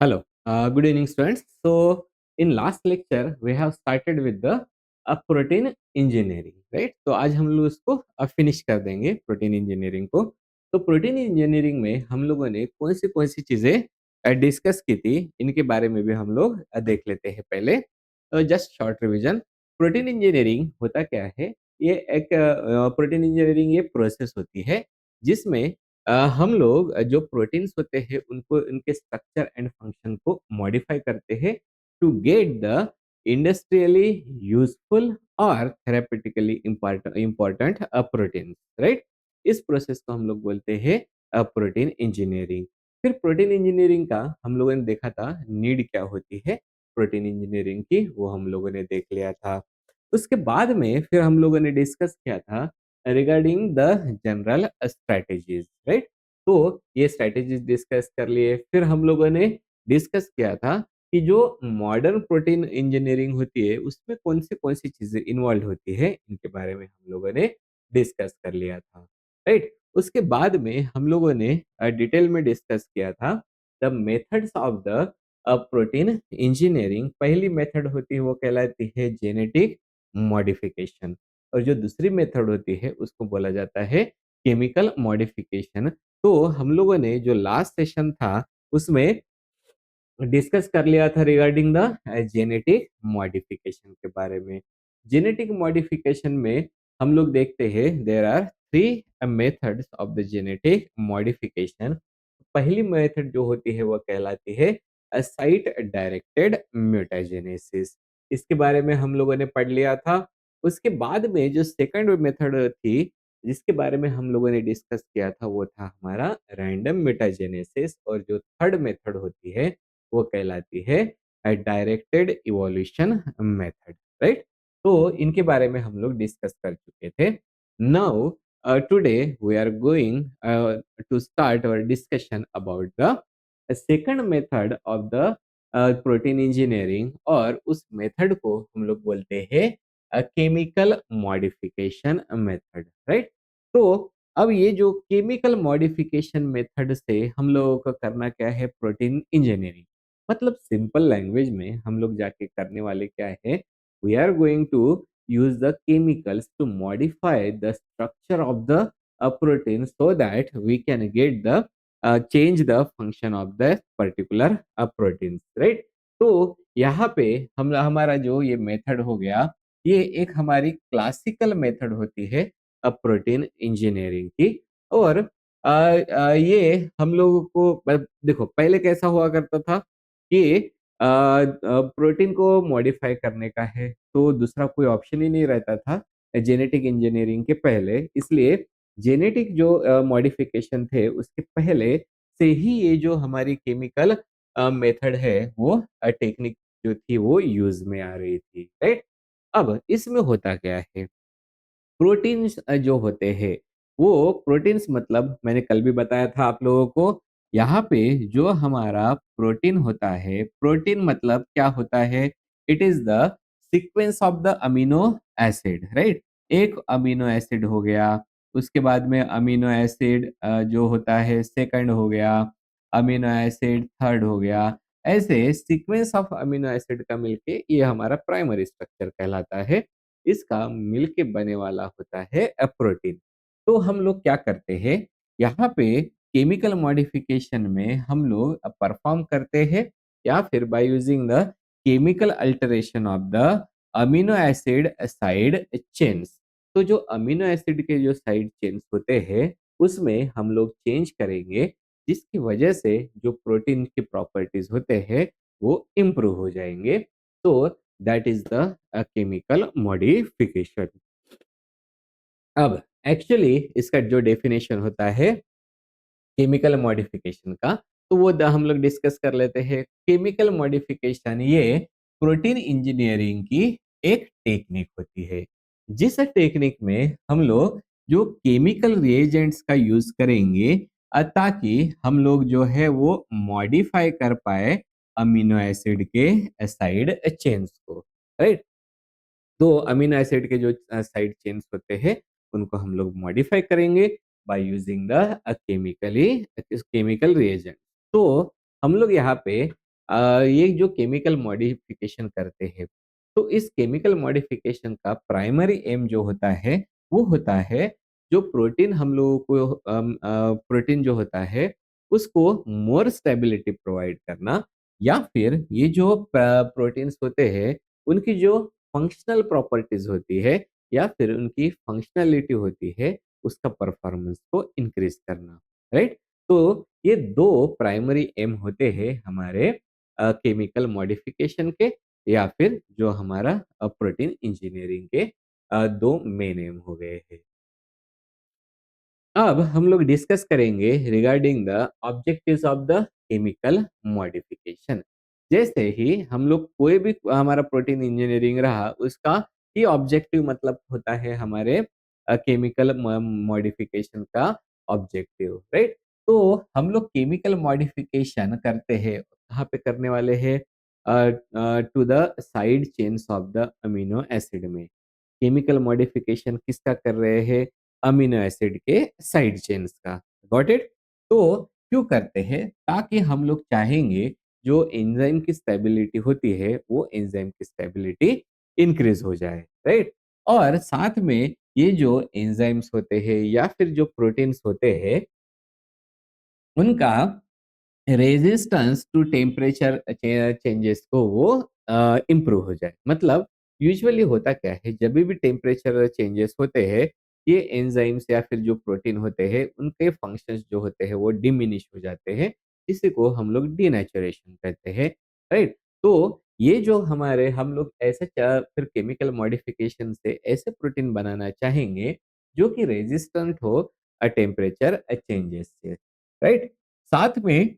Hello, good evening, students. So, in last lecture, we have started with the protein engineering, right? तो आज हम लोग इसको finish कर देंगे प्रोटीन इंजीनियरिंग को। तो प्रोटीन इंजीनियरिंग में हम लोगों ने कौन सी चीज़ें डिस्कस की थी, इनके बारे में भी हम लोग देख लेते हैं पहले। Just short revision. Protein engineering होता क्या है? ये एक प्रोटीन इंजीनियरिंग ये प्रोसेस होती है जिसमें हम लोग जो प्रोटीन्स होते हैं उनको उनके स्ट्रक्चर एंड फंक्शन को मॉडिफाई करते हैं to get the industrially useful और थेरापेटिकली इम्पोर्टेंट प्रोटीन्स, राइट। इस प्रोसेस को हम लोग बोलते हैं प्रोटीन इंजीनियरिंग। फिर प्रोटीन इंजीनियरिंग का हम लोगों ने देखा था नीड क्या होती है प्रोटीन इंजीनियरिंग की, वो हम लोगों ने देख लिया था। उसके बाद में फिर हम लोगों ने डिस्कस किया था regarding the general strategies, right. तो ये स्ट्रैटेजीज डिस्कस कर लिए। फिर हम लोगों ने डिस्कस किया था कि जो मॉडर्न प्रोटीन इंजीनियरिंग होती है उसमें कौन सी चीजें इन्वॉल्व होती है, इनके बारे में हम लोगों ने डिस्कस कर लिया था, राइट। उसके बाद में हम लोगों ने डिटेल में डिस्कस किया था the methods of the protein engineering. पहली मेथड होती है वो कहलाती है जेनेटिक मॉडिफिकेशन, और जो दूसरी मेथड होती है उसको बोला जाता है केमिकल मॉडिफिकेशन। तो हम लोगों ने जो लास्ट सेशन था उसमें डिस्कस कर लिया था रिगार्डिंग द जेनेटिक मॉडिफिकेशन के बारे में। जेनेटिक मॉडिफिकेशन में हम लोग देखते हैं there are three methods of the genetic modification. पहली मेथड जो होती है वो कहलाती है साइट डायरेक्टेड म्यूटाजेनेसिस। इसके बारे में हम लोगों ने पढ़ लिया था। उसके बाद में जो सेकंड मेथड थी जिसके बारे में हम लोगों ने डिस्कस किया था वो था हमारा रैंडम म्यूटाजेनेसिस, और जो थर्ड मेथड होती है वो कहलाती है डायरेक्टेड इवोल्यूशन मेथड, राइट। तो इनके बारे में हम लोग डिस्कस कर चुके थे। Now today we are going to start our discussion about the second method of the protein engineering, और उस मेथड को हम लोग बोलते हैं केमिकल मॉडिफिकेशन मेथड, राइट। तो अब ये जो केमिकल मॉडिफिकेशन मेथड से हम लोगों को करना क्या है प्रोटीन इंजीनियरिंग, मतलब सिंपल लैंग्वेज में हम लोग जाके करने वाले क्या है, we are going to use the chemicals to modify the structure of the protein so that we can get the change the function of the particular proteins, right। तो यहाँ पे हम हमारा जो ये मेथड हो गया, ये एक हमारी क्लासिकल मेथड होती है प्रोटीन इंजीनियरिंग की। और ये हम लोगों को देखो पहले कैसा हुआ करता था कि प्रोटीन को मॉडिफाई करने का है तो दूसरा कोई ऑप्शन ही नहीं रहता था जेनेटिक इंजीनियरिंग के पहले। इसलिए जेनेटिक जो मॉडिफिकेशन थे उसके पहले से ही ये जो हमारी केमिकल मेथड है वो टेक्निक जो थी वो यूज में आ रही थी, राइट। अब इसमें होता क्या है, प्रोटीन्स जो होते हैं वो प्रोटीन्स मतलब मैंने कल भी बताया था आप लोगों को, यहाँ पे जो हमारा प्रोटीन होता है, प्रोटीन मतलब क्या होता है, it is the sequence of the amino acid, right. एक अमीनो एसिड हो गया, उसके बाद में अमीनो एसिड जो होता है सेकंड हो गया, अमीनो एसिड थर्ड हो गया। ऐसे सीक्वेंस ऑफ अमीनो एसिड का मिलके ये हमारा प्राइमरी स्ट्रक्चर कहलाता है। इसका मिलके बने वाला होता है प्रोटीन। तो हम लोग क्या करते हैं, यहाँ पे केमिकल मॉडिफिकेशन में हम लोग परफॉर्म करते हैं या फिर by using the chemical alteration of the amino acid side chains. तो जो अमीनो एसिड के जो साइड चेन्स होते हैं उसमें हम लोग चेंज करेंगे, जिसकी वजह से जो प्रोटीन की प्रॉपर्टीज होते हैं वो इम्प्रूव हो जाएंगे। तो that is the chemical modification. अब एक्चुअली इसका जो डेफिनेशन होता है केमिकल मॉडिफिकेशन का, तो वो हम लोग डिस्कस कर लेते हैं। केमिकल मॉडिफिकेशन ये प्रोटीन इंजीनियरिंग की एक टेक्निक होती है, जिस टेक्निक में हम लोग जो केमिकल रिएजेंट्स का यूज करेंगे ताकि हम लोग जो है वो मॉडिफाई कर पाए अमीनो एसिड के साइड चेन्स को, राइट। तो अमीनो एसिड के जो साइड चेन्स होते हैं उनको हम लोग मॉडिफाई करेंगे by using the chemical reagent. तो हम लोग यहाँ पे ये जो केमिकल मॉडिफिकेशन करते हैं, तो इस केमिकल मॉडिफिकेशन का प्राइमरी एम जो होता है, वो होता है जो प्रोटीन हम लोगों को प्रोटीन जो होता है, उसको मोर स्टेबिलिटी प्रोवाइड करना या फिर ये जो प्रोटीन्स होते हैं, उनकी जो फंक्शनल प्रॉपर्टीज होती है या फिर उनकी फंक्शनैलिटी होती है, उसका परफॉर्मेंस को इंक्रीज करना, राइट? तो ये 2 प्राइमरी एम होते हैं हमारे केमिकल मॉडिफिकेशन के या फिर जो हमारा प्रोटीन इंजीनियरिंग के 2 मेन एम हो गए हैं। अब हम लोग डिस्कस करेंगे regarding the objectives of the chemical modification. जैसे ही हम लोग कोई भी हमारा प्रोटीन इंजीनियरिंग रहा, उसका ही ऑब्जेक्टिव मतलब होता है हमारे केमिकल मॉडिफिकेशन का ऑब्जेक्टिव, राइट? तो हम लोग केमिकल मॉडिफिकेशन करते हैं, कहाँ पे करने वाले हैं? To the side chains of the amino acid में। केमिकल मॉडिफिकेशन किसका कर रहे हैं? अमीनो एसिड के साइड चेन्स का। Got it? तो क्यों करते हैं? ताकि हम लोग चाहेंगे जो एंजाइम की स्टेबिलिटी होती है, वो एंजाइम की स्टेबिलिटी इंक्रीज हो जाए, राइट? और साथ में ये जो एंजाइम्स होते हैं या फिर जो प्रोटीन्स होते हैं, उनका रेजिस्टेंस टू टेम्परेचर चेंजेस को वो इम्प्रूव हो जाए। मतलब यूजुअली होता क्या है, जब भी टेम्परेचर चेंजेस होते हैं, ये एंजाइम्स या फिर जो प्रोटीन होते हैं, उनके फंक्शंस जो होते हैं वो डिमिनिश हो जाते हैं। इसी को हम लोग डीनेचुरेशन कहते हैं, राइट? तो ये जो हमारे हम लोग ऐसे फिर केमिकल मॉडिफिकेशन से ऐसे प्रोटीन बनाना चाहेंगे जो कि रेजिस्टेंट हो टेम्परेचर चेंजेस से, राइट? साथ में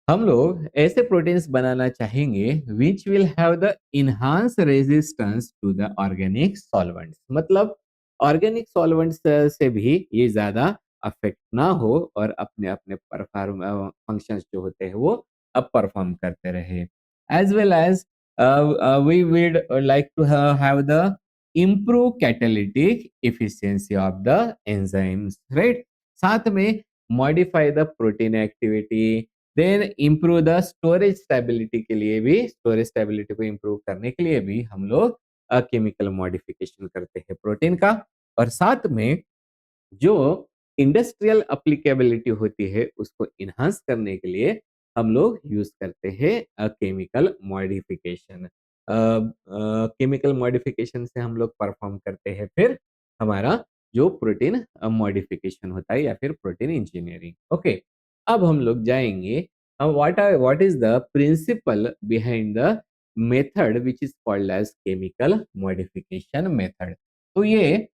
हम लोग ऐसे प्रोटीन्स बनाना चाहेंगे which will have the enhance resistance to the organic solvents. मतलब ऑर्गेनिक सॉल्वेंट्स से भी ये ज्यादा अफेक्ट ना हो और अपने अपने परफॉर्म फंक्शंस जो होते हैं वो अब परफॉर्म करते रहे। As well as we would like to have the improve catalytic efficiency of the enzymes, right? साथ में modify the protein activity, then improve the storage stability के लिए भी, स्टोरेज स्टेबिलिटी को इम्प्रूव करने के लिए भी हम लोग केमिकल मॉडिफिकेशन करते हैं प्रोटीन का। और साथ में जो इंडस्ट्रियल एप्लीकेबिलिटी होती है, उसको इन्हांस करने के लिए हम लोग यूज करते हैं केमिकल मॉडिफिकेशन। केमिकल मॉडिफिकेशन से हम लोग परफॉर्म करते हैं फिर हमारा जो प्रोटीन मॉडिफिकेशन होता है या फिर प्रोटीन इंजीनियरिंग। ओके, अब हम लोग जाएंगे what is the principle behind the method which is called as chemical modification method. तो ये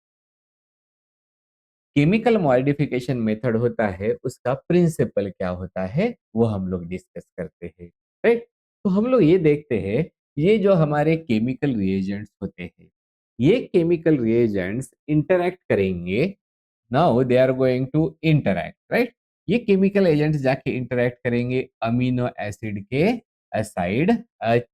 केमिकल मॉडिफिकेशन मेथड होता है, उसका प्रिंसिपल क्या होता है, वो हम लोग डिस्कस करते हैं, राइट? तो हम लोग ये देखते हैं, ये जो हमारे केमिकल रिएजेंट्स होते हैं, ये केमिकल रिएजेंट्स इंटरैक्ट करेंगे। Now they are going to interact, right? ये केमिकल एजेंट्स जाके इंटरैक्ट करेंगे अमीनो एसिड के साइड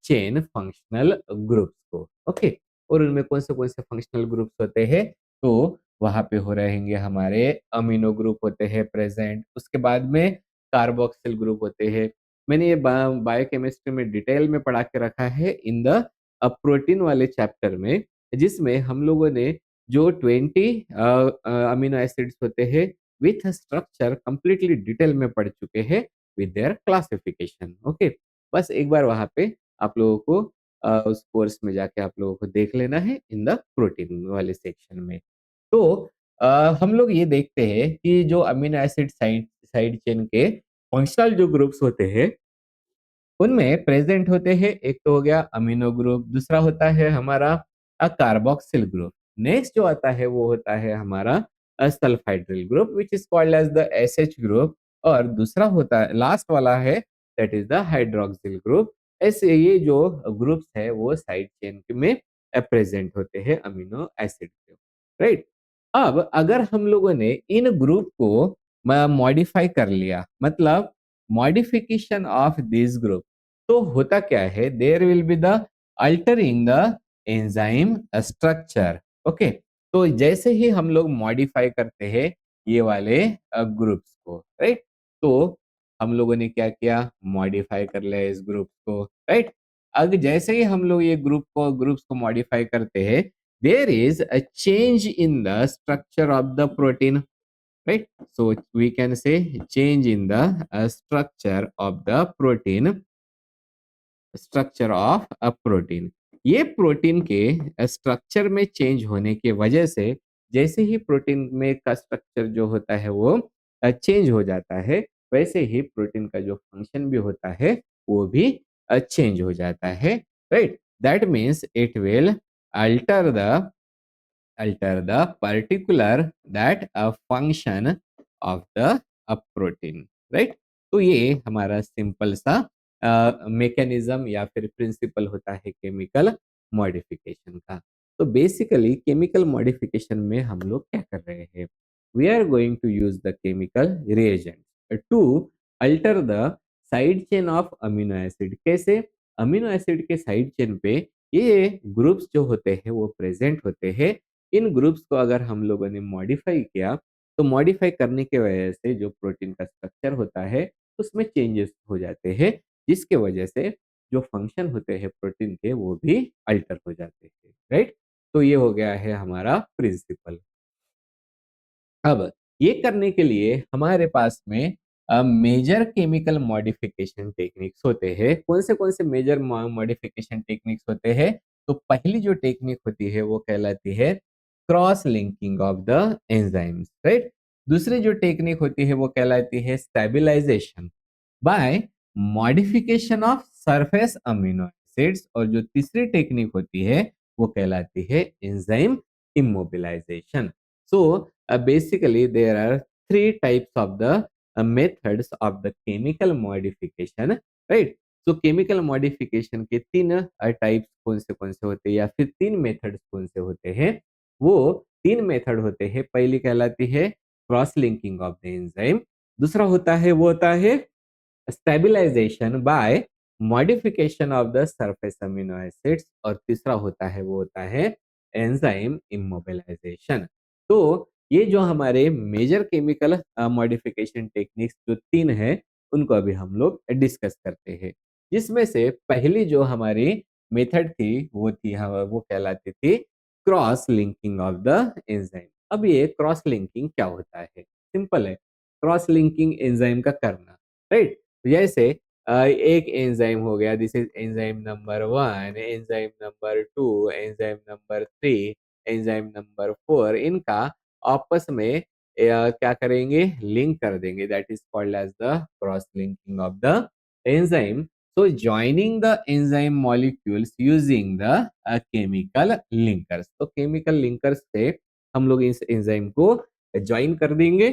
चेन फंक्शनल ग्रुप्स को। ओके, और उनमें कौन से फंक्शनल ग्रुप्स होते हैं? तो वहाँ पे हो रहेंगे हमारे अमीनो ग्रुप होते हैं प्रेजेंट, उसके बाद में कार्बोक्सिल ग्रुप होते हैं। मैंने ये बायोकेमिस्ट्री में डिटेल में पढ़ा के रखा है इन द प्रोटीन वाले चैप्टर में, जिसमें हम लोगों ने जो 20 अमीनो एसिड्स होते हैं विथ स्ट्रक्चर कंप्लीटली डिटेल में पढ़ चुके हैं विद देयर क्लासिफिकेशन। ओके, बस एक बार वहाँ पे आप लोगों को उस कोर्स में जाके आप लोगों को देख लेना है इन द प्रोटीन वाले सेक्शन में। तो अ, हम लोग ये देखते हैं कि जो amino acid side side chain के फंक्शनल जो ग्रुप्स होते हैं, उनमें प्रेजेंट होते हैं, एक तो हो गया अमीनो ग्रुप, दूसरा होता है हमारा कार्बोक्सिल ग्रुप, नेक्स्ट जो आता है वो होता है हमारा sulphydryl group which is called as the SH group, और दूसरा होता है लास्ट वाला है that is the hydroxyl group. ऐसे ये जो ग्रुप्स है वो साइड चेन में प्रेजेंट होते हैं अमीनो एसिड के, राइट? अब अगर हम लोगों ने इन ग्रुप को मॉडिफाई कर लिया, मतलब मॉडिफिकेशन ऑफ दिस ग्रुप, तो होता क्या है, there will be the altering the enzyme structure. Okay, तो जैसे ही हम लोग मॉडिफाई करते हैं ये वाले ग्रुप्स को, राइट? तो हम लोगों ने क्या किया, मॉडिफाई कर लिया इस ग्रुप को, राइट? अब जैसे ही हम लोग ये ग्रुप्स को मॉडिफाई करते हैं, there is a change in the structure of the protein, right? So we can say change in the structure of the protein, structure of a protein. ये प्रोटीन के स्ट्रक्चर में चेंज होने की वजह से जैसे ही प्रोटीन में का स्ट्रक्चर जो होता है वो चेंज हो जाता है, वैसे ही प्रोटीन का जो फंक्शन भी होता है वो भी चेंज हो जाता है, right? That means it will alter the particular that a function of the a protein, right? तो ये हमारा सिंपल सा मैकेनिज्म या फिर प्रिंसिपल होता है केमिकल मॉडिफिकेशन का। तो बेसिकली केमिकल मॉडिफिकेशन में हम लोग क्या कर रहे हैं, we are going to use the chemical reagent to alter the side chain of amino acid. कैसे? अमीनो एसिड के साइड चेन पे ये ग्रुप्स जो होते हैं वो प्रेजेंट होते हैं। इन ग्रुप्स को अगर हम लोगों ने मॉडिफाई किया, तो मॉडिफाई करने की वजह से जो प्रोटीन का स्ट्रक्चर होता है उसमें चेंजेस हो जाते हैं, जिसके वजह से जो फंक्शन होते हैं प्रोटीन के वो भी अल्टर हो जाते हैं, राइट? तो ये हो गया है हमारा प्रिंसिपल। अब ये करने के लिए हमारे पास में मेजर केमिकल मॉडिफिकेशन टेक्निक्स होते हैं। कौन से मेजर मॉडिफिकेशन टेक्निक्स होते हैं? तो पहली जो टेक्निक होती है वो कहलाती है cross linking of the enzymes, right? दूसरी जो टेक्निक होती है वो कहलाती है stabilization by modification of surface amino acids, और जो तीसरी टेक्निक होती है वो कहलाती है enzyme immobilization. So basically, there are three types of the methods of the chemical modification, right? So chemical modification के तीन टाइप्स कौन से होते हैं या फिर तीन मेथड्स कौन से होते हैं? वो तीन मेथड होते हैं। पहली कहलाती है cross linking of the enzyme, दूसरा होता है वो होता है stabilization by modification of the surface amino acids, और तीसरा होता है वो होता है एंजाइम इमोबिलाइजेशन। तो ये जो हमारे मेजर केमिकल मॉडिफिकेशन टेक्निक्स जो तीन है, उनको अभी हम लोग डिस्कस करते हैं। जिसमें से पहली जो हमारी मेथड थी वो कहलाती थी cross linking of the enzyme. अब ये क्रॉस लिंकिंग क्या होता है? सिंपल है, क्रॉस लिंकिंग एंजाइम का करना, राइट? जैसे एक एंजाइम हो गया, this is enzyme number 1, enzyme number 2, enzyme number 3, enzyme number 4, इनका आपस में क्या करेंगे, लिंक कर देंगे। That is called as the cross linking of the enzyme. So joining the enzyme molecules using the chemical linkers. तो केमिकल लिंकर्स से हम लोग इस एंजाइम को ज्वाइन कर देंगे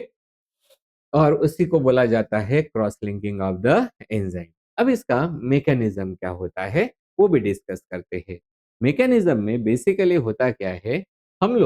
और उसी को बोला जाता है cross linking of the enzyme. अब इसका मैकेनिज्म क्या होता है वो भी डिस्कस करते हैं। मैकेनिज्म में बेसिकली होता क्या है, हम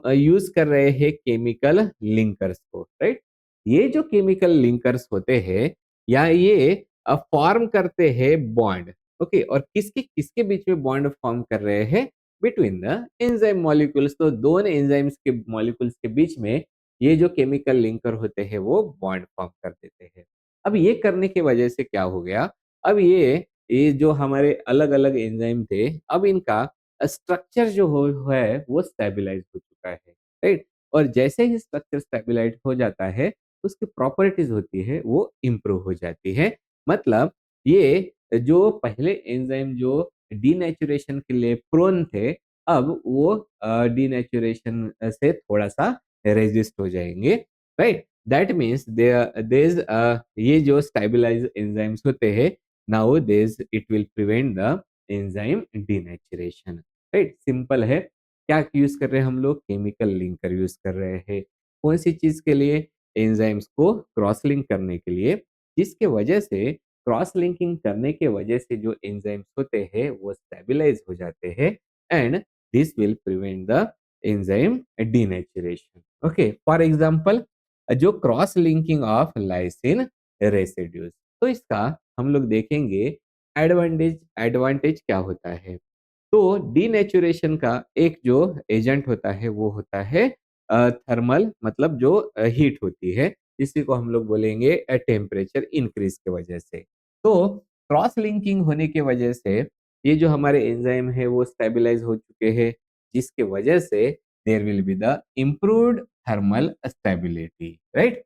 यूज कर रहे हैं केमिकल लिंकर्स को, राइट? ये जो केमिकल लिंकर्स होते हैं या ये फॉर्म करते हैं बॉन्ड, ओके? और किसके किसके बीच में बॉन्ड फॉर्म कर रहे हैं? Between the enzyme molecules. तो दोनों एंजाइम्स के मॉलिक्यूल्स के बीच में ये जो केमिकल लिंकर होते हैं वो बॉन्ड फॉर्म कर देते हैं। अब ये करने की वजह से क्या हो गया, अब ये जो हमारे अलग-अलग एंजाइम थे, अब इनका स्ट्रक्चर जो है वो स्टेबलाइज हो चुका है, राइट? और जैसे ही स्ट्रक्चर स्टेबलाइज हो जाता है, उसकी प्रॉपर्टीज होती है वो इम्प्रूव हो जाती है। मतलब ये जो पहले एंजाइम जो डीनेचुरेशन के लिए प्रोन थे, अब वो डीनेचुरेशन से थोड़ा-सा रेजिस्ट हो जाएंगे, राइट? दैट मीन्स देयर ये जो स्टेबलाइज एंजाइम्स होते हैं, now there it will prevent the enzyme denaturation, right? Simple है। क्या यूज कर रहे हैं हम लोग? केमिकल लिंकर यूज कर रहे हैं। कौन सी चीज के लिए? एंजाइम्स को क्रॉस लिंक करने के लिए, जिसके वजह से क्रॉस लिंकिंग करने के वजह से जो एंजाइम्स होते हैं वो स्टेबलाइज हो जाते हैं, and this will prevent the enzyme denaturation. Okay, for example जो cross linking of lysine residues, तो इसका हम लोग देखेंगे एडवांटेज एडवांटेज क्या होता है। तो डीनेचुरेशन का एक जो एजेंट होता है वो होता है थर्मल, मतलब जो हीट होती है। इसी को हम लोग बोलेंगे टेम्परेचर इंक्रीज की वजह से। तो क्रॉस लिंकिंग होने की वजह से ये जो हमारे एंजाइम है वो स्टेबलाइज हो चुके हैं, जिसके वजह से there will be the improved thermal stability, right?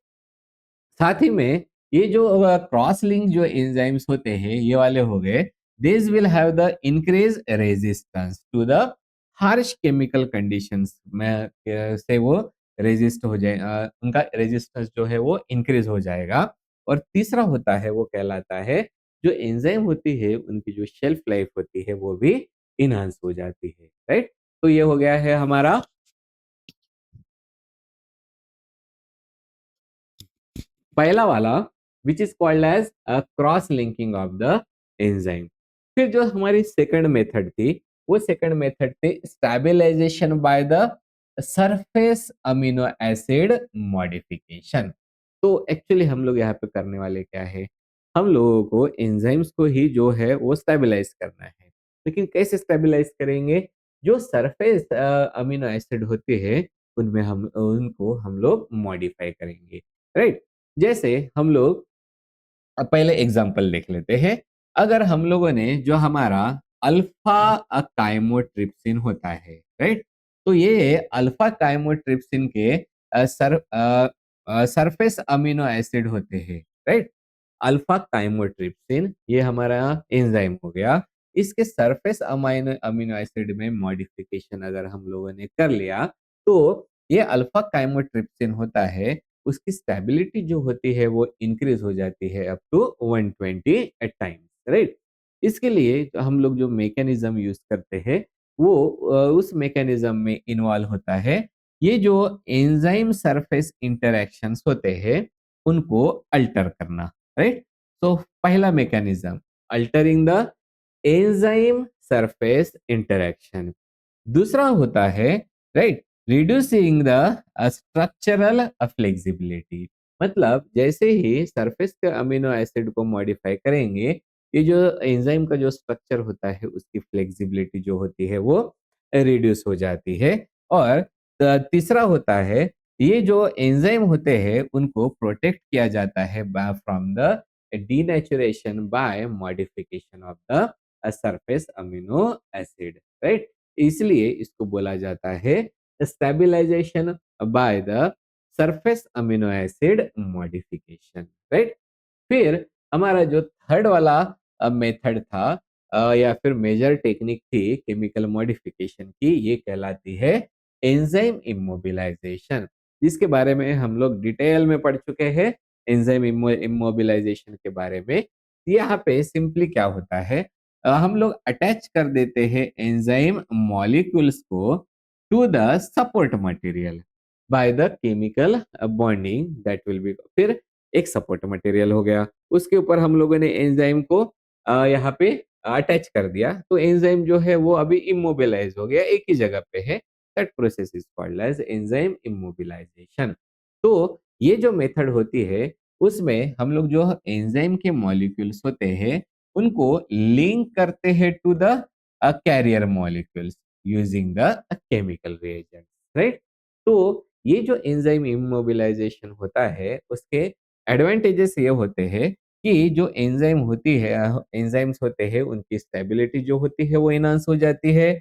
साथ ही में ये जो क्रॉस लिंक जो एंजाइम्स होते हैं ये वाले हो गए, this will have the increase resistance to the harsh chemical conditions में से वो रेजिस्ट हो जाए, उनका रेजिस्टेंस जो है वो इंक्रीज हो जाएगा। और तीसरा होता है वो कहलाता है, जो एंजाइम होती है उनकी जो शेल्फ लाइफ होती है वो भी इनहांस हो जाती है, राइट? तो ये हो गया है हमारा पहला वाला, which is called as cross linking of the enzyme. फिर जो हमारी सेकंड मेथड थी, वो सेकंड मेथड थी stabilization by the surface amino acid modification. तो एक्चुअली हम लोग यहाँ पे करने वाले क्या है, हम लोगों को एंजाइम्स को ही जो है वो स्टेबलाइज करना है। लेकिन कैसे स्टेबलाइज करेंगे? जो सरफेस अमीनो एसिड होते हैं उनमें हम उनको हम लोग मॉडिफाई करेंगे, राइट? जैसे हम लोग पहले एग्जांपल देख लेते हैं। अगर हम लोगों ने जो हमारा अल्फा काइमोट्रिप्सिन होता है, राइट? तो ये अल्फा काइमोट्रिप्सिन के सरफेस अमीनो एसिड होते हैं, राइट? अल्फा काइमोट्रिप्सिन ये हमारा एंजाइम हो गया। इसके सरफेस अमाइनो अमीनो एसिड में मॉडिफिकेशन अगर हम लोगों ने कर लिया, तो ये अल्फा काइमोट्रिप्सिन होता है, उसकी स्टेबिलिटी जो होती है वो इंक्रीज हो जाती है up to 120 eight times, right? इसके लिए तो हम लोग जो मैकेनिज्म यूज करते हैं वो उस मैकेनिज्म में इन्वॉल्व होता है, ये जो एंजाइम सरफेस इंटरेक्शंस होते हैं उनको अल्टर करना, राइट? तो पहला mechanism, altering the enzyme surface interaction. दूसरा होता है, right, reducing the structural flexibility. मतलब जैसे ही सरफेस के अमीनो एसिड को मॉडिफाई करेंगे, ये जो एंजाइम का जो स्ट्रक्चर होता है उसकी फ्लेक्सिबिलिटी जो होती है वो रिड्यूस हो जाती है। और तीसरा होता है, ये जो एंजाइम होते हैं उनको प्रोटेक्ट किया जाता है from the denaturation by modification of the surface amino acid, right? इसलिए इसको बोला जाता है stabilization by the surface amino acid modification, right? फिर हमारा जो थर्ड वाला मेथड था, या फिर मेजर टेक्निक थी केमिकल मॉडिफिकेशन की, ये कहलाती है एंजाइम इमोबिलाइजेशन, जिसके बारे में हम लोग डिटेल में पढ़ चुके हैं। एंजाइम इमोबिलाइजेशन के बारे में यहाँ पे सिंपली क्या होता है, हम लोग अटैच कर देते हैं एंजाइम मॉलिक्यूल्स को to the support material by the chemical bonding that will be. फिर एक सपोर्ट मटेरियल हो गया, उसके ऊपर हम लोगों ने एंजाइम को यहाँ पे अटैच कर दिया, तो एंजाइम जो है वो अभी इमोबिलाइज हो गया, एक ही जगह पे है। That process is called as enzyme immobilization. तो ये जो मेथड होती है उसमें हम लोग जो एंजाइम के मॉलिक्यूल्स होते हैं उनको लिंक करते हैं to the carrier molecules using the chemical reagent, right? तो ये जो एंजाइम इमोबिलाइजेशन होता है उसके एडवांटेजेस ये होते हैं कि जो एंजाइम होती है एंजाइम्स होते हैं उनकी स्टेबिलिटी जो होती है वो एनहांस हो जाती है।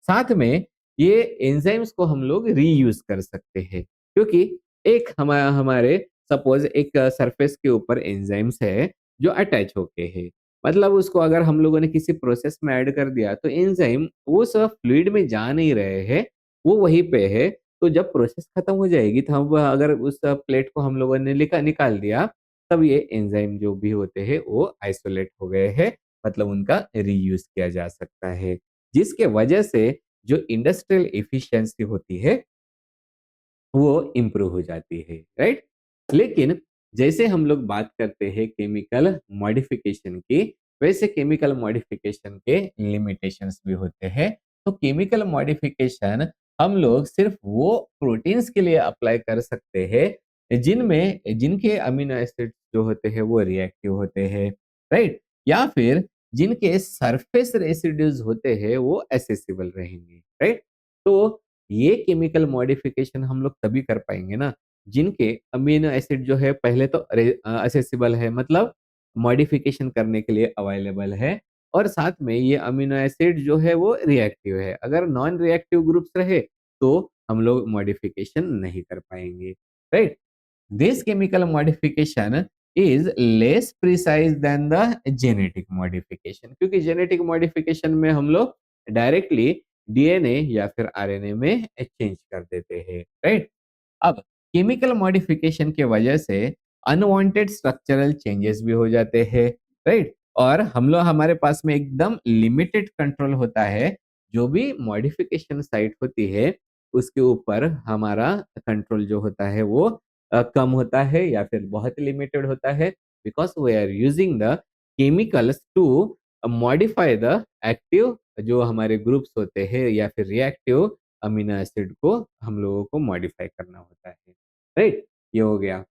साथ में ये एंजाइम्स को हम लोग रीयूज कर सकते हैं, क्योंकि एक हमारे सपोज एक सरफेस के ऊपर एंजाइम्स है जो अटैच होके है, मतलब उसको अगर हम लोगों ने किसी प्रोसेस में ऐड कर दिया तो एंजाइम उस फ्लूइड में जा नहीं रहे हैं, वो वहीं पे है। तो जब प्रोसेस खत्म हो जाएगी तो हम अगर उस प्लेट को हम लोगों ने निकाल दिया, तब ये एंजाइम जो भी होते हैं वो आइसोलेट हो गए हैं, मतलब उनका रीयूज किया जा सकता है, जिसके वजह से जो इंडस्ट्रियल एफिशिएंसी होती है वो इम्प्रूव हो जाती है, राइट? लेकिन जैसे हम लोग बात करते हैं केमिकल मॉडिफिकेशन की, वैसे केमिकल मॉडिफिकेशन के लिमिटेशंस भी होते हैं। तो केमिकल मॉडिफिकेशन हम लोग सिर्फ वो प्रोटीन्स के लिए अप्लाई कर सकते हैं जिनमें जिनके अमीनो एसिड जो होते हैं वो रिएक्टिव होते हैं, राइट? या फिर जिनके सरफेस रेसिड्यूज होते हैं वो एसेसिबल रहेंगे, राइट? तो ये केमिकल मॉडिफिकेशन हम लोग तभी कर पाएंगे ना जिनके अमीनो एसिड जो है पहले तो असेसिबल है, मतलब मॉडिफिकेशन करने के लिए अवेलेबल है, और साथ में ये अमीनो एसिड जो है वो रिएक्टिव है। अगर नॉन रिएक्टिव ग्रुप्स रहे तो हम लोग मॉडिफिकेशन नहीं कर पाएंगे, right. This chemical modification is less precise than the genetic modification, क्योंकि जेनेटिक मॉडिफिकेशन में हम लोग डायरेक्टली डीएनए या फिर आरएनए में चेंज कर देते हैं, राइट। अब केमिकल मॉडिफिकेशन के वजह से अनवांटेड स्ट्रक्चरल चेंजेस भी हो जाते हैं, राइट। और हम लोग हमारे पास में एकदम लिमिटेड कंट्रोल होता है। जो भी मॉडिफिकेशन साइट होती है उसके ऊपर हमारा कंट्रोल जो होता है वो कम होता है या फिर बहुत लिमिटेड होता है, because we are using the chemicals to modify the active जो हमारे ग्रुप्स होते हैं या फिर रिएक्टिव अमीनो एसिड को हम लोगों को मॉडिफाई करना होता है, राइट। ये हो गया।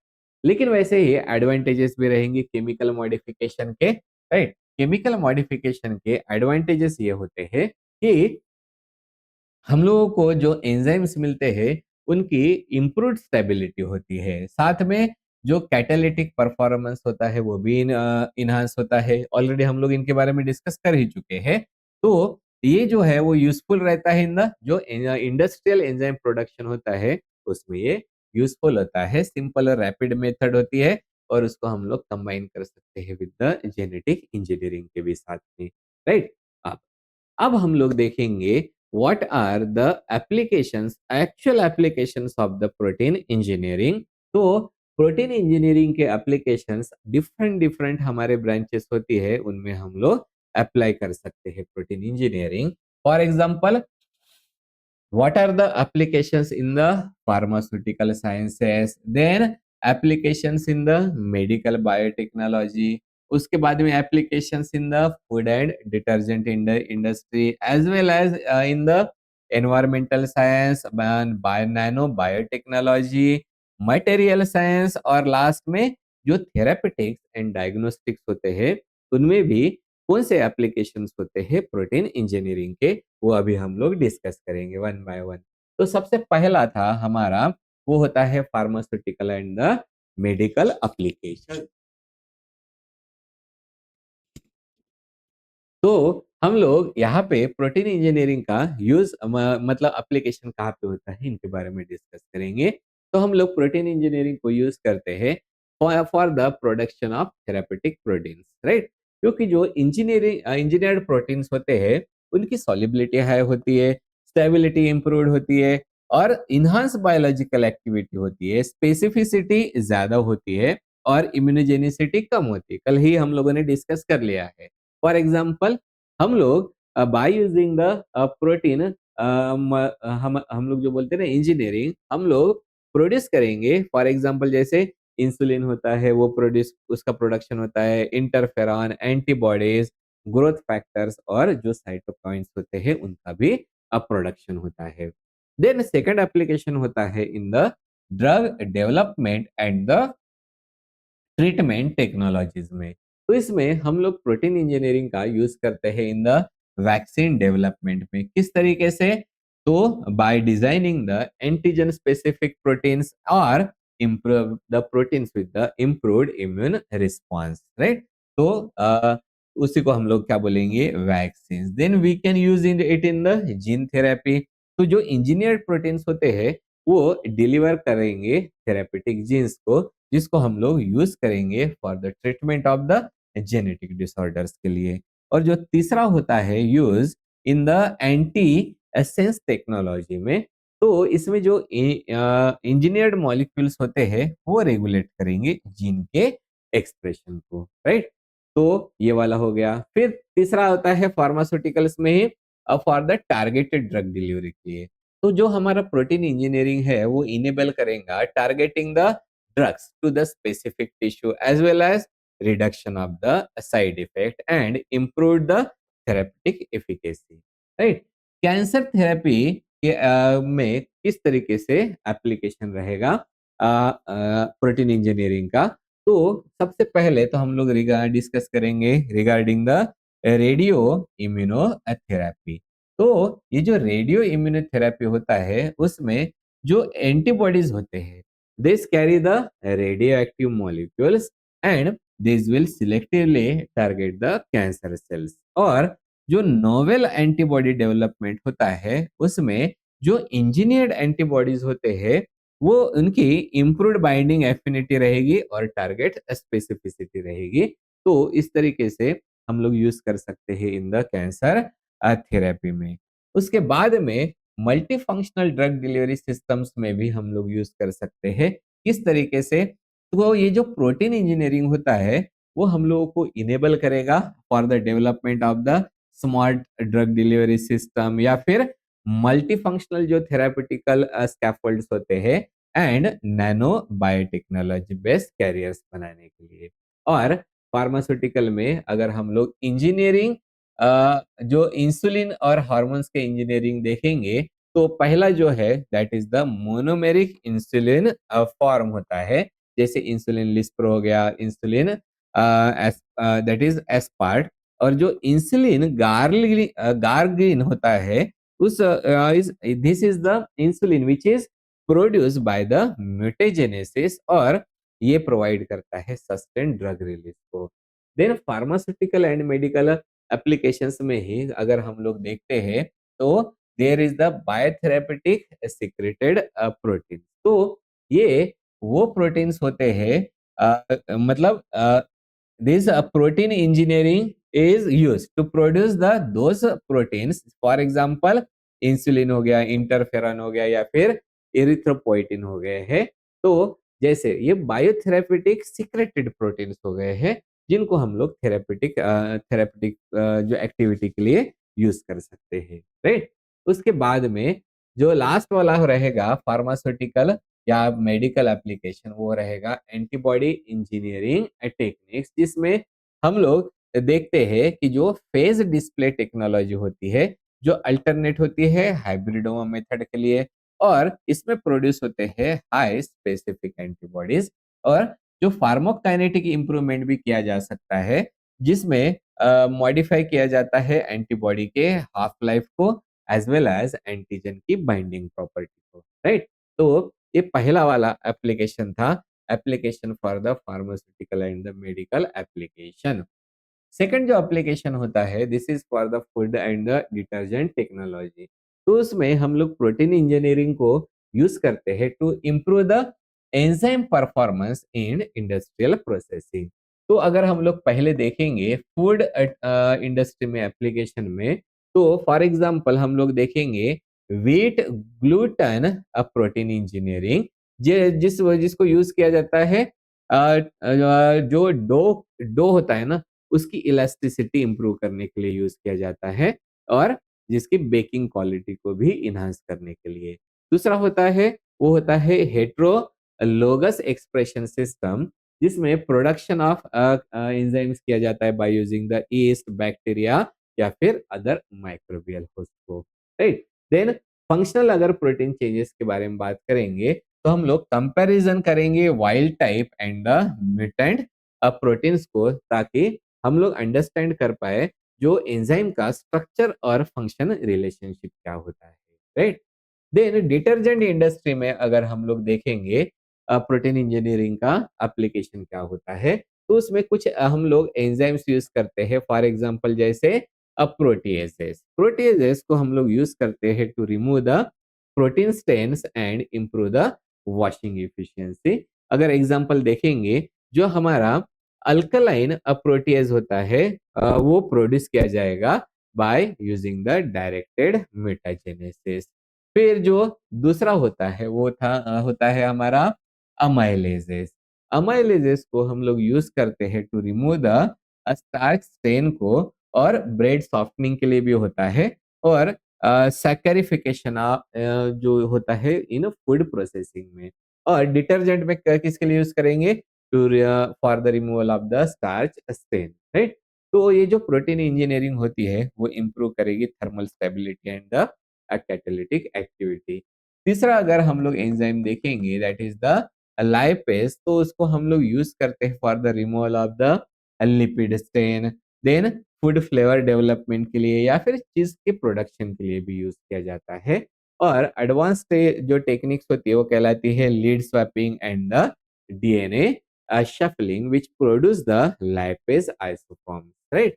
लेकिन वैसे ही एडवांटेजेस भी रहेंगे केमिकल मॉडिफिकेशन के, राइट। केमिकल मॉडिफिकेशन के एडवांटेजेस ये होते हैं कि हम लोगों को जो एंजाइम्स मिलते हैं उनकी इम्प्रूव्ड स्टेबिलिटी होती है, साथ में जो कैटालिटिक परफॉर्मेंस होता है वो भी इनहांस होता है। ऑलरेडी हम लोग इनके बारे में डिस्कस कर ही चुके हैं। तो ये जो है वो यूजफुल रहता है इन द जो इंडस्ट्रियल एंजाइम प्रोडक्शन होता है उसमें ये यूजफुल होता है। सिंपल और रैपिड मेथड होती है और उसको हम लोग कंबाइन कर सकते हैं विद द जेनेटिक इंजीनियरिंग के भी साथ में, राइट। अब हम लोग देखेंगे what are the applications, actual applications of the protein engineering. तो प्रोटीन इंजीनियरिंग के एप्लीकेशंस डिफरेंट डिफरेंट हमारे ब्रांचेस होती है उनमें हम लोग अप्लाई कर सकते हैं protein engineering. For example, what are the applications in the pharmaceutical sciences, then applications in the medical biotechnology, उसके बाद में applications in the food and detergent industry as well as in the environmental science and nano biotechnology, material science, और last में जो therapeutics and diagnostics होते हैं उनमें भी कौन से एप्लीकेशंस होते हैं प्रोटीन इंजीनियरिंग के, वो अभी हम लोग डिस्कस करेंगे वन बाय वन। तो सबसे पहला था हमारा वो होता है pharmaceutical and the medical application. तो हम लोग यहाँ पे प्रोटीन इंजीनियरिंग का यूज मतलब एप्लीकेशन कहाँ पे होता है इनके बारे में डिस्कस करेंगे। तो हम लोग प्रोटीन इंजीनियरिंग को यूज करते हैं for the production of therapeutic proteins, right. क्योंकि जो इंजीनियर्ड प्रोटीन्स होते हैं उनकी सॉल्युबिलिटी हाई होती है, स्टेबिलिटी इंप्रूव्ड होती है और इनहांस बायोलॉजिकल एक्टिविटी होती है, स्पेसिफिसिटी ज्यादा होती है और इम्यूनोजेनिसिटी कम होती है। कल ही हम लोगों ने डिस्कस कर लिया है। फॉर एग्जाम्पल, हम लोग बाय यूजिंग द प्रोटीन, हम लोग जो बोलते हैं ना इंजीनियरिंग, हम लोग प्रोड्यूस करेंगे। फॉर एग्जाम्पल जैसे इंसुलिन होता है वो प्रोड्यूस, उसका प्रोडक्शन होता है, इंटरफेरॉन, एंटीबॉडीज, ग्रोथ फैक्टर्स और जो साइटोकाइंस होते हैं उनका भी प्रोडक्शन होता है। देन सेकंड एप्लीकेशन होता है in the drug development and the treatment technologies में। तो इसमें हम लोग प्रोटीन इंजीनियरिंग का यूज करते हैं इन द वैक्सीन डेवलपमेंट में। किस तरीके से? तो by designing the antigen specific proteins और improve the proteins with the improved immune response, right? तो उसी को हम लोग क्या बोलेंगे? Vaccine. Then we can use in it in the gene therapy. तो जो इंजीनियर्ड प्रोटीन्स होते हैं वो डिलीवर करेंगे थेरेपेटिक जीन्स को, जिसको हम लोग यूज करेंगे for the treatment of the genetic disorders के लिए। और जो तीसरा होता है use in the anti essence technology में, तो इसमें जो इंजीनियर्ड मॉलिक्यूल्स होते हैं वो रेगुलेट करेंगे जीन के एक्सप्रेशन को, राइट। तो ये वाला हो गया। फिर तीसरा होता है फार्मास्यूटिकल्स में ही for the targeted drug delivery के लिए। तो जो हमारा प्रोटीन इंजीनियरिंग है वो इनेबल करेगा targeting the drugs to the specific tissue as well as reduction of the side effect and improve the therapeutic efficacy, right। Cancer therapy के में किस तरीके से एप्लीकेशन रहेगा प्रोटीन इंजीनियरिंग का? तो सबसे पहले तो हम लोग डिस्कस करेंगे रिगार्डिंग द रेडियो इम्यूनोथेरेपी। तो ये जो रेडियो इम्यूनोथेरेपी होता है उसमें जो एंटीबॉडीज होते हैं This carry the radioactive molecules and this will selectively target the cancer cells. और जो नोवेल एंटीबॉडी डेवलपमेंट होता है उसमें जो इंजीनियर्ड एंटीबॉडीज होते हैं वो उनकी इम्प्रूव्ड बाइंडिंग एफिनिटी रहेगी और टारगेट स्पेसिफिसिटी रहेगी। तो इस तरीके से हम लोग यूज कर सकते हैं इन द कैंसर थेरेपी में। उसके बाद में multi functional drug delivery systems में भी हम लोग यूज कर सकते हैं। किस तरीके से? तो ये जो प्रोटीन इंजीनियरिंग होता है वो हम लोगों को इनेबल करेगा for the development of the smart drug delivery system या फिर मल्टी फंक्शनल जो थेरापेटिकल स्कैफोल्ड्स होते हैं and nano biotechnology based carriers बनाने के लिए। और फार्मास्यूटिकल में अगर हम लोग इंजीनियरिंग जो इंसुलिन और हार्मोन्स के इंजीनियरिंग देखेंगे तो पहला जो है that is the monomeric insulin form होता है। जैसे इंसुलिन लिस्प्रो हो गया, इंसुलिन दैट इज एस्पार्ट। और जो इंसुलिन गार्गिन होता है उस this is the insulin which is produce by the mutagenesis और ये प्रोवाइड करता है सस्टेन ड्रग रिलीज को। Then pharmaceutical and medical applications में ही अगर हम लोग देखते हैं तो there is the biotherapeutic secreted protein. तो ये वो प्रोटीन्स होते हैं मतलब this protein engineering is used to produce the those proteins, for example insulin हो गया, इंटरफेरॉन हो गया या फिर एरिथ्रोपोइटिन हो गए हैं। तो जैसे ये बायोथेरेपेटिक सीक्रेटेड प्रोटीन्स हो गए हैं जिनको हम लोग थेरेपेटिक जो एक्टिविटी के लिए यूज कर सकते हैं, राइट। उसके बाद में जो लास्ट वाला रहेगा फार्मास्यूटिकल या मेडिकल एप्लीकेशन वो रहेगा एंटीबॉडी इंजीनियरिंग टेक्निक्स, जिसमें हम लोग देखते हैं कि जो फेज डिस्प्ले टेक्नोलॉजी होती है जो अल्टरनेट होती है हाइब्रिडोमा मेथड के लिए और इसमें प्रोड्यूस होते हैं हाई स्पेसिफिक एंटीबॉडीज। और जो फार्माकोकाइनेटिक इंप्रूवमेंट भी किया जा सकता है जिसमें मॉडिफाई किया जाता है एंटीबॉडी के हाफ लाइफ को एज वेल एज एंटीजन की बाइंडिंग प्रॉपर्टी को, राइट। तो ये पहला वाला एप्लीकेशन था, application for the pharmaceutical and the medical application. Second जो एप्लीकेशन होता है this is for the food and the detergent technology. तो उसमें हम लोग प्रोटीन इंजीनियरिंग को यूज करते हैं to improve the enzyme performance in industrial processing. तो अगर हम लोग पहले देखेंगे फूड इंडस्ट्री में एप्लीकेशन में तो फॉर एग्जांपल हम लोग देखेंगे व्हीट ग्लूटन प्रोटीन इंजीनियरिंग जिसको यूज किया जाता है जो डो डो होता है ना उसकी इलास्टिसिटी इंप्रूव करने के लिए यूज किया जाता है और जिसकी बेकिंग क्वालिटी को भी इन्हांस करने के लिए। दूसरा होता है वो होता है हेट्रोलोगस एक्सप्रेशन सिस्टम जिसमें प्रोडक्शन ऑफ एंजाइम्स किया जाता है by using the east bacteria या फिर अदर माइक्रोबियल होस्ट को, राइट। देन फंक्शनल अगर प्रोटीन चेंजेस के बारे में बात करेंगे तो हम लोग कंपैरिजन करेंगे wild type and the mutant proteins को ताकि हम लोग अंडरस्टैंड कर पाए जो एंजाइम का स्ट्रक्चर और फंक्शन रिलेशनशिप क्या होता है, राइट। देन डिटर्जेंट इंडस्ट्री में अगर हम लोग देखेंगे प्रोटीन इंजीनियरिंग का एप्लीकेशन क्या होता है तो उसमें कुछ हम लोग एंजाइम्स यूज करते हैं फॉर एग्जांपल जैसे प्रोटीएजेस। प्रोटीएजेस को हम लोग यूज करते हैं to remove the protein stains and improve the washing efficiency. अगर एग्जांपल देखेंगे जो हमारा अल्कलाइन प्रोटीएज होता है वो प्रोड्यूस किया जाएगा by using the directed metagenesis. फिर जो दूसरा होता है वो होता है हमारा अमाइलेजेस। अमाइलेजेस को हम लोग यूज करते हैं to remove the starch stain को और ब्रेड सॉफ्टनिंग के लिए भी होता है और सैकरिफिकेशन जो होता है इन फूड प्रोसेसिंग में। और डिटर्जेंट में किसके लिए यूज करेंगे to for the removal of the starch stain, right. तो ये जो प्रोटीन इंजीनियरिंग होती है वो इम्प्रूव करेगी thermal stability and the catalytic activity. तीसरा अगर हम लोग एंजाइम देखेंगे दैट इज द लाइपेज तो उसको हम लोग यूज करते हैं for the removal of the lipid stain. Then food flavour development के लिए या फिर चीज के प्रोडक्शन के लिए भी यूज किया जाता है। और एडवांस्ड जो टेक्निक्स होती है वो कहलाती है lead swapping and the DNA shuffling which produce the lipase isoforms, right.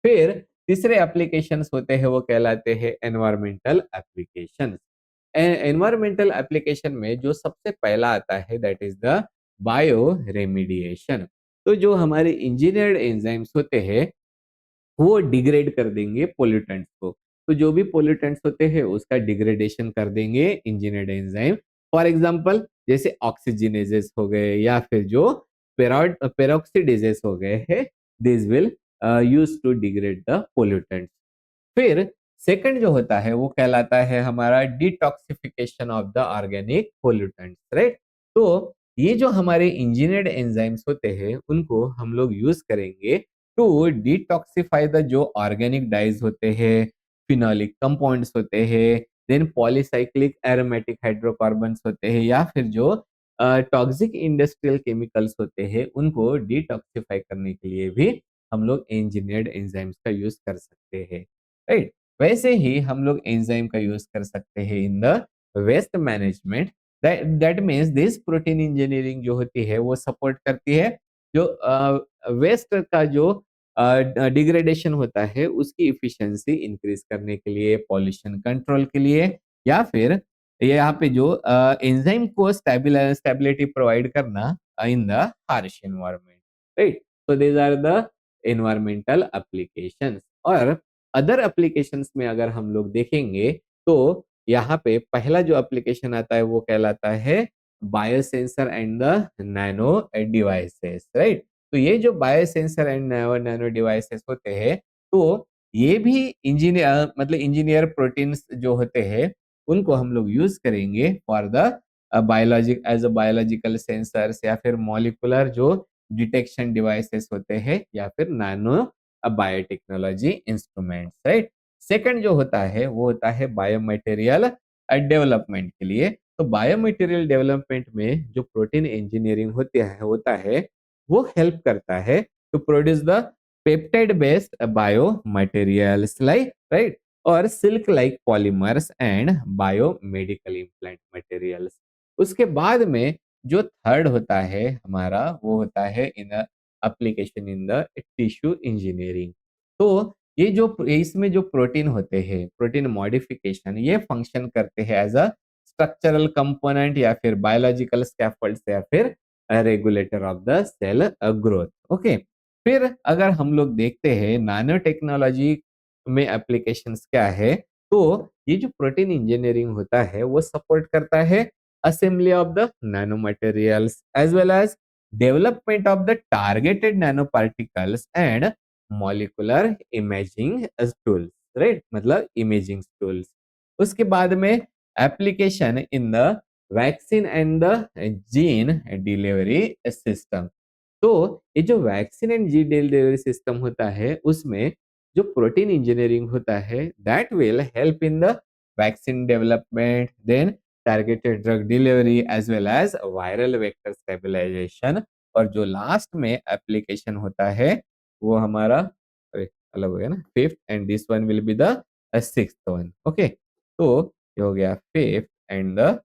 फिर तीसरे एप्लीकेशंस होते हैं वो कहलाते हैं एनवायरमेंटल एप्लीकेशंस। एनवायरमेंटल एप्लीकेशन में जो सबसे पहला आता है that is the bio remediation. तो जो हमारे इंजीनियर्ड एंजाइम्स होते हैं वो डिग्रेड कर देंगे पोल्यूटेंट्स को। तो जो भी पोल्यूटेंट्स होते हैं उसका डिग्रेडेशन कर देंगे इंजीनियर्ड एंजाइम। फॉर एग्जांपल जैसे ऑक्सीजनेजेस हो गए या फिर जो पेरोक्सीडेजेस हो गए हैं, this will use to degrade the pollutants. फिर सेकंड जो होता है वो कहलाता है हमारा detoxification of the organic pollutants, right. तो ये जो हमारे इंजीनियर्ड एंजाइम्स होते हैं उनको हम लोग यूज करेंगे टू डिटॉक्सिफाई द जो ऑर्गेनिक डाइज होते हैं, फिनोलिक कंपाउंड्स होते हैं, देन पॉलीसाइक्लिक एरोमेटिक हाइड्रोकार्बन्स होते हैं या फिर जो टॉक्सिक इंडस्ट्रियल केमिकल्स होते हैं उनको डिटॉक्सिफाई करने के लिए भी हम लोग इंजीनियर्ड एंजाइम्स का यूज कर सकते हैं, राइट। वैसे ही हम लोग एंजाइम का यूज कर सकते हैं in the waste management. That means this protein engineering जो होती है वो सपोर्ट करती है जो वेस्ट का जो डिग्रेडेशन होता है उसकी इफिशिएंसी इंक्रीज करने के लिए, पॉल्यूशन कंट्रोल के लिए, या फिर यहाँ पे जो एंजाइम को स्टेबिलिटी प्रोवाइड करना in the harsh environment, right. So these are the environmental applications. और अदर एप्लीकेशंस में अगर हम लोग देखेंगे तो यहाँ पे पहला जो एप्लीकेशन आता है वो कहलाता है biosensor and the nano devices, right. तो ये जो बायोसेंसर एंड नैनो डिवाइसेस होते हैं तो ये भी इंजीनियर मतलब इंजीनियर प्रोटीन्स जो होते हैं उनको हम लोग यूज करेंगे for the biologic as a biological sensors या फिर मॉलिकुलर जो डिटेक्शन डिवाइसेस होते हैं या फिर nano biotechnology instruments, right. Second जो होता है वो होता है बायोमटेरियल डेवलपमेंट के लिए। तो बायोमटेरियल डेवलपमेंट में जो प्रोटीन इंजीनियरिंग होता है वो हेल्प करता है to produce the peptide based biomaterials like, right, और silk like polymers and biomedical implant materials. उसके बाद में जो थर्ड होता है हमारा वो होता है in application in the tissue engineering. तो ये जो इसमें जो प्रोटीन होते हैं, प्रोटीन मॉडिफिकेशन, ये फंक्शन करते हैं एज अ स्ट्रक्चरल कंपोनेंट या फिर बायोलॉजिकल स्कैफोल्ड्स या फिर regulator of the cell growth, okay. फिर अगर हम लोग देखते हैं नैनो टेक्नोलॉजी में एप्लीकेशंस क्या है, तो ये जो प्रोटीन इंजीनियरिंग होता है वो सपोर्ट करता है assembly of the nano materials as well as development of the targeted nano particles and molecular imaging tools, right, मतलब इमेजिंग टूल्स। उसके बाद में application in the vaccine and the gene delivery system. तो ये जो vaccine and gene delivery system होता है उसमें जो प्रोटीन इंजीनियरिंग होता है that will help in the vaccine development, then targeted drug delivery as well as viral vector stabilization. और जो लास्ट में एप्लीकेशन होता है वो हमारा, अरे अलग हो गया ना, fifth, and this one will be the sixth one, okay. तो ये हो गया fifth and the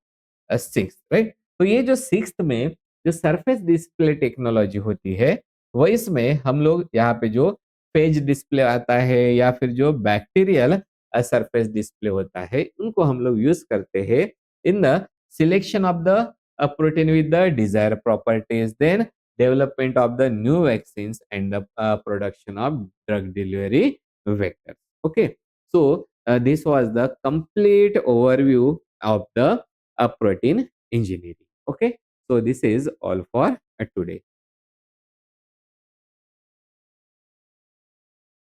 sixth, right. तो ये जो सिक्स्थ में जो सरफेस डिस्प्ले टेक्नोलॉजी होती है वो इसमें हम लोग यहाँ पे जो पेज डिस्प्ले आता है या फिर जो बैक्टीरियल सरफेस डिस्प्ले होता है उनको हम लोग यूज करते हैं in the selection of the protein with the desired properties, then development of the new vaccines and the production of drug delivery vectors. Okay, so this was the complete overview of the protein engineering. Okay, so this is all for today.